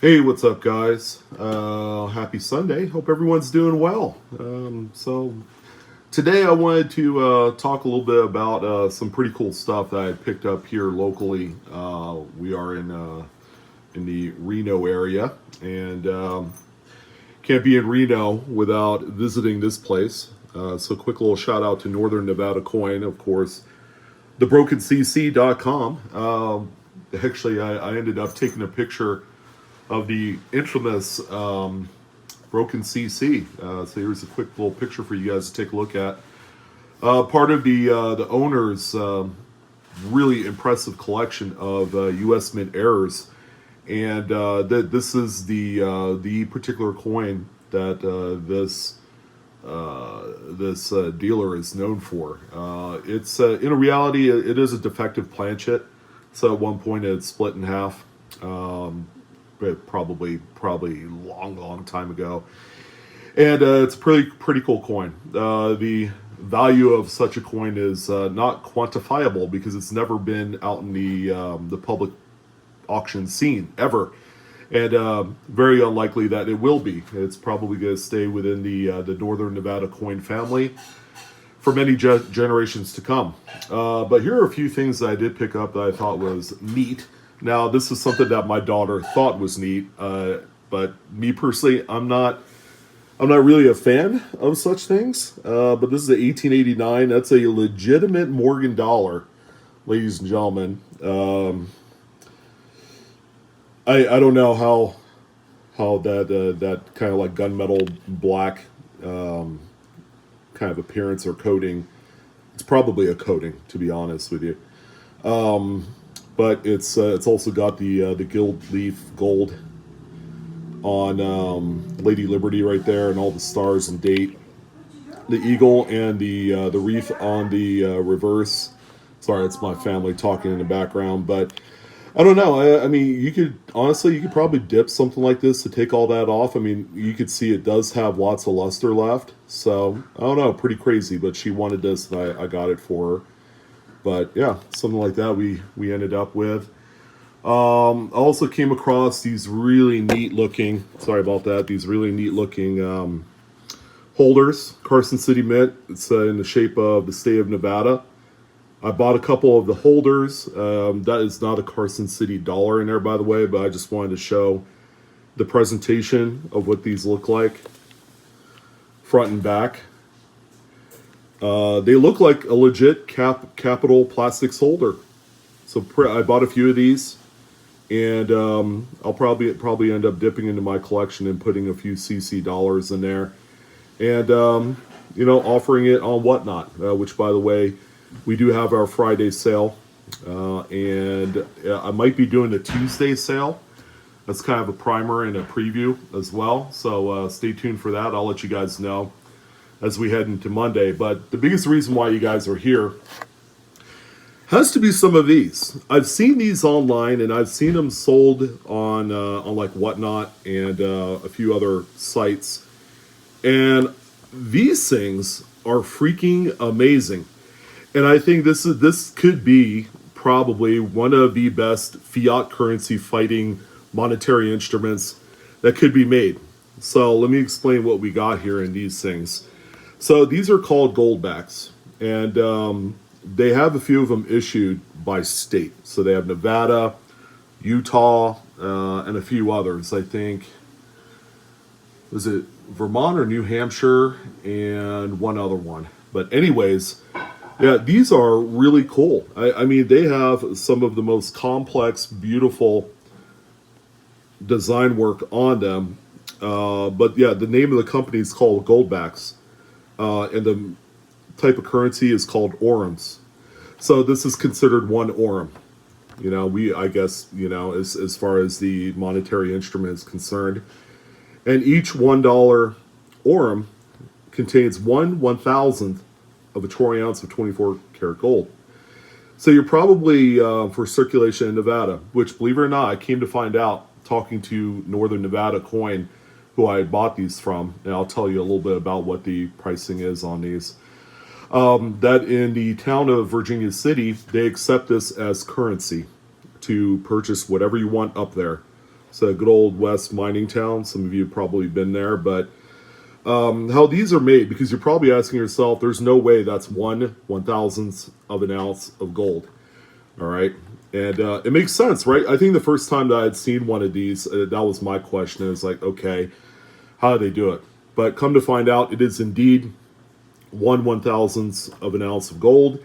Hey, what's up, guys? Happy Sunday. Hope everyone's doing well. So, today I wanted to talk a little bit about some pretty cool stuff that I picked up here locally. We are in the Reno area, and can't be in Reno without visiting this place. So, quick little shout out to Northern Nevada Coin, of course, thebrokencc.com. Actually, I ended up taking a picture of the infamous Broken CC. So here's a quick little picture for you guys to take a look at. Part of the owner's really impressive collection of U.S. Mint errors, and this is the particular coin that this dealer is known for. It's in reality it is a defective planchet. So at one point it split in half. But probably long time ago, and it's a pretty cool coin. The value of such a coin is not quantifiable because it's never been out in the public auction scene ever, and very unlikely that it will be. It's probably going to stay within the Northern Nevada coin family for many generations to come. But here are a few things that I did pick up that I thought was neat. Now, this is something that my daughter thought was neat, but me personally, I'm not really a fan of such things. But this is a 1889. That's a legitimate Morgan dollar, ladies and gentlemen. I don't know how that kind of like gunmetal black kind of appearance or coating. It's probably a coating, to be honest with you. But it's also got the gilt leaf gold on Lady Liberty right there, and all the stars and date. The eagle and the wreath on the reverse. Sorry, it's my family talking in the background, but I don't know. I mean, you could probably dip something like this to take all that off. I mean, you could see it does have lots of luster left. So I don't know, pretty crazy. But she wanted this, and I got it for her. But yeah, something like that we ended up with. I also came across these really neat looking. Sorry about that. These really neat looking holders, Carson City Mint. It's in the shape of the state of Nevada. I bought a couple of the holders. That is not a Carson City dollar in there, by the way, but I just wanted to show the presentation of what these look like, front and back. They look like a legit Capital Plastics holder. So I bought a few of these, and I'll probably end up dipping into my collection and putting a few CC dollars in there, and offering it on Whatnot, which, by the way, we do have our Friday sale, and I might be doing a Tuesday sale. That's kind of a primer and a preview as well. So stay tuned for that. I'll let you guys know as we head into Monday. But the biggest reason why you guys are here has to be some of these. I've seen these online, and I've seen them sold on like Whatnot and a few other sites. And these things are freaking amazing. And I think this could be probably one of the best fiat currency fighting monetary instruments that could be made. So let me explain what we got here in these things. So these are called goldbacks, and they have a few of them issued by state. So they have Nevada, Utah, and a few others. I think, was it Vermont or New Hampshire, and one other one. But anyways, yeah, these are really cool. I mean, they have some of the most complex, beautiful design work on them. But yeah, the name of the company is called Goldbacks. And the type of currency is called orums. So this is considered one orum. I guess, as far as the monetary instrument is concerned. And each $1 orum contains 1/1000th of a troy ounce of 24 karat gold. So you're probably for circulation in Nevada, which, believe it or not, I came to find out talking to Northern Nevada Coin, who I bought these from, and I'll tell you a little bit about what the pricing is on these. That in the town of Virginia City, they accept this as currency to purchase whatever you want up there. It's a good old West mining town. Some of you have probably been there, but how these are made, because you're probably asking yourself, there's no way that's 1/1000th of an ounce of gold. All right. And it makes sense, right? I think the first time that I had seen one of these, that was my question. It was like, okay, how do they do it? But come to find out, it is indeed 1/1000th of an ounce of gold.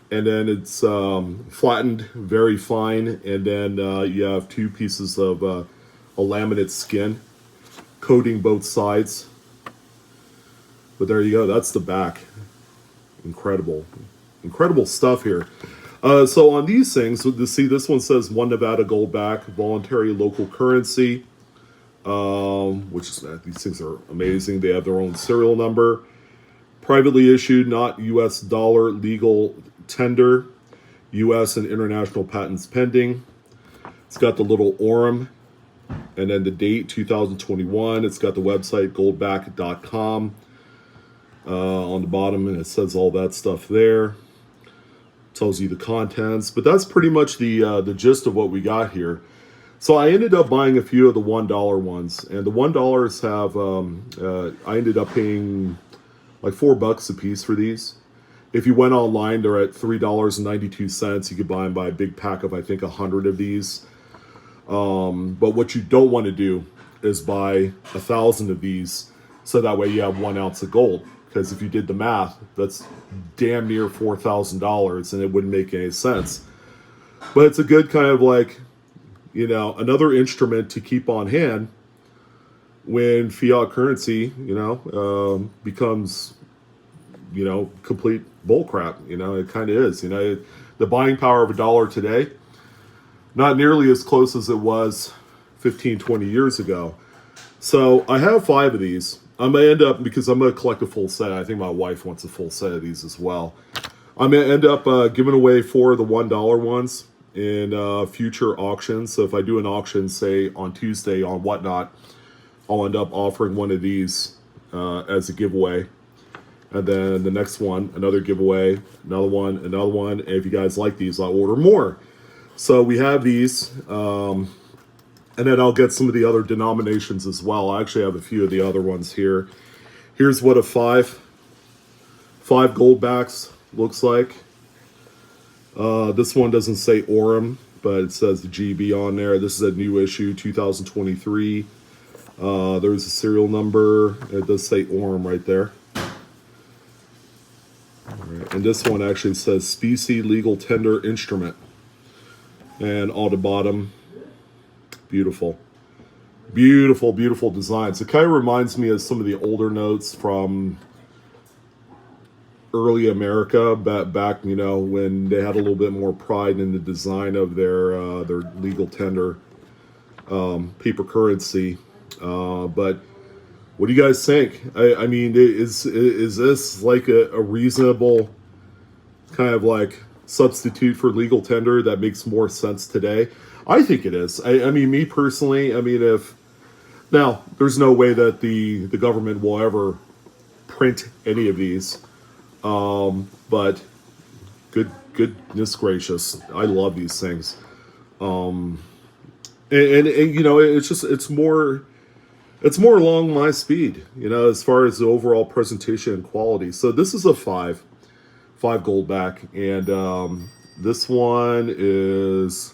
And then it's flattened, very fine. And then you have two pieces of a laminate skin coating both sides. But there you go. That's the back. Incredible. Incredible stuff here. So on these things, see, this one says One Nevada Gold Back, voluntary local currency, which is, these things are amazing. They have their own serial number. Privately issued, not U.S. dollar, legal tender, U.S. and international patents pending. It's got the little Orem, and then the date, 2021. It's got the website, goldback.com. On the bottom, and it says all that stuff there. Tells you the contents, but that's pretty much the gist of what we got here. So I ended up buying a few of the $1 ones, and the $1 have I ended up paying like $4 a piece for these. If you went online, they're at $3.92. You could buy them by a big pack of, I think, 100 of these. But what you don't want to do is buy 1,000 of these, so that way you have 1 ounce of gold. Because if you did the math, that's damn near $4,000, and it wouldn't make any sense. But it's a good kind of like, another instrument to keep on hand when fiat currency, becomes, complete bullcrap. It kind of is. The buying power of a dollar today, not nearly as close as it was 15, 20 years ago. So I have 5 of these. I'm going to end up, because I'm going to collect a full set. I think my wife wants a full set of these as well. I'm going to end up giving away 4 of the $1 ones in future auctions. So if I do an auction, say on Tuesday on Whatnot, I'll end up offering one of these as a giveaway. And then the next one, another giveaway, another one. And if you guys like these, I'll order more. So we have these. And then I'll get some of the other denominations as well. I actually have a few of the other ones here. Here's what a 5 gold backs looks like. This one doesn't say Orem, but it says the GB on there. This is a new issue, 2023. There's a serial number. It does say Orem right there. All right. And this one actually says Specie Legal Tender Instrument. And on the bottom, beautiful, beautiful, beautiful designs. It kind of reminds me of some of the older notes from early America, back when they had a little bit more pride in the design of their legal tender paper currency. But what do you guys think? I mean, is this like a reasonable kind of like substitute for legal tender that makes more sense today? I think it is. I mean, me personally, now there's no way that the government will ever print any of these, but goodness gracious, I love these things, and it's more along my speed, as far as the overall presentation and quality. So this is a 5 gold back, and this one is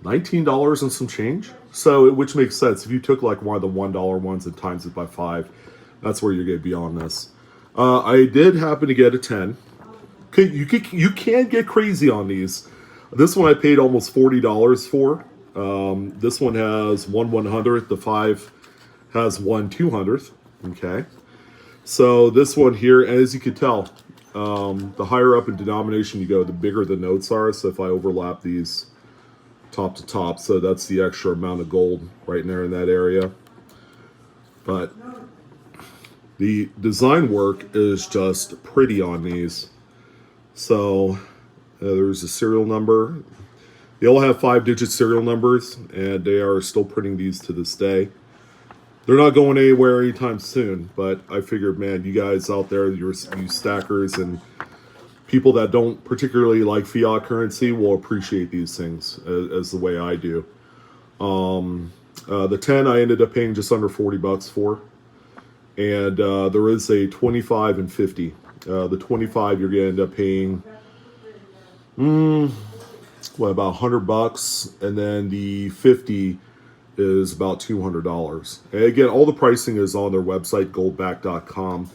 $19 and some change. So, which makes sense. If you took like one of the $1 ones and times it by 5, that's where you're going to be on this. I did happen to get a 10. You can get crazy on these. This one I paid almost $40 for. This one has 1/100th. The 5 has 1/200th. Okay. So this one here, as you can tell, the higher up in denomination you go, the bigger the notes are. So if I overlap these top to top, so that's the extra amount of gold right in there in that area. But the design work is just pretty on these. So there's a serial number. They all have 5-digit serial numbers, and they are still printing these to this day. They're not going anywhere anytime soon, but I figured, man, you guys out there, you stackers and people that don't particularly like fiat currency will appreciate these things as the way I do. The 10 I ended up paying just under $40 for. And there is a 25 and 50. The 25 you're going to end up paying, about $100, and then the 50 is about $200. And again, all the pricing is on their website, goldback.com,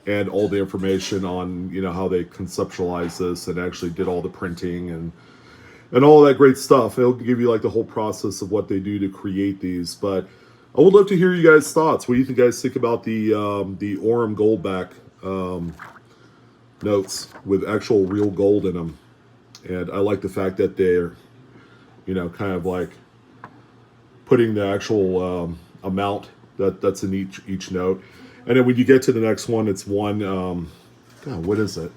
and all the information on how they conceptualize this and actually did all the printing and all that great stuff. It'll give you like the whole process of what they do to create these. But I would love to hear you guys' thoughts. What do you guys think about the Orem Goldback notes with actual real gold in them? And I like the fact that they're, kind of like putting the actual amount that's in each note. And then when you get to the next one, it's one, God, what is it?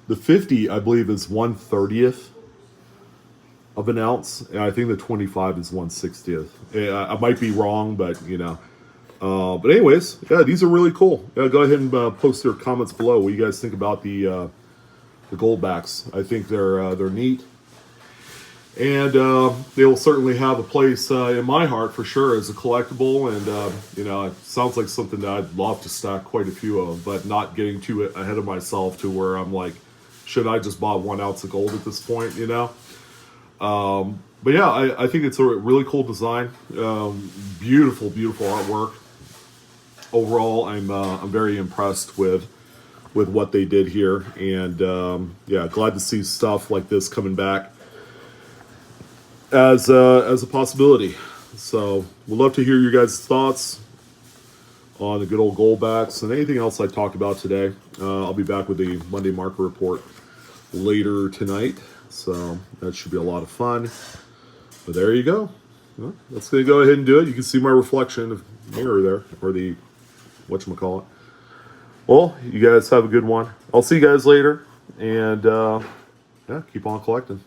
The 50, I believe, is 1/30th of an ounce, and I think the 25 is 1/60th. I might be wrong, but but anyways, yeah, these are really cool. Yeah, go ahead and post your comments below. What you guys think about the Goldbacks? I think they're neat, and they will certainly have a place in my heart for sure as a collectible. And it sounds like something that I'd love to stack quite a few of, but not getting too ahead of myself to where I'm like, should I just buy 1 ounce of gold at this point? But yeah, I think it's a really cool design. Beautiful artwork. Overall, I'm very impressed with what they did here, and yeah, glad to see stuff like this coming back as a possibility. So we'd love to hear your guys' thoughts on the good old Goldbacks and anything else I talked about today. I'll be back with the Monday market report later tonight, so that should be a lot of fun. But there you go. Well, let's go ahead and do it. You can see my reflection of mirror there, or the whatchamacallit. Well, you guys have a good one. I'll see you guys later, and yeah, keep on collecting.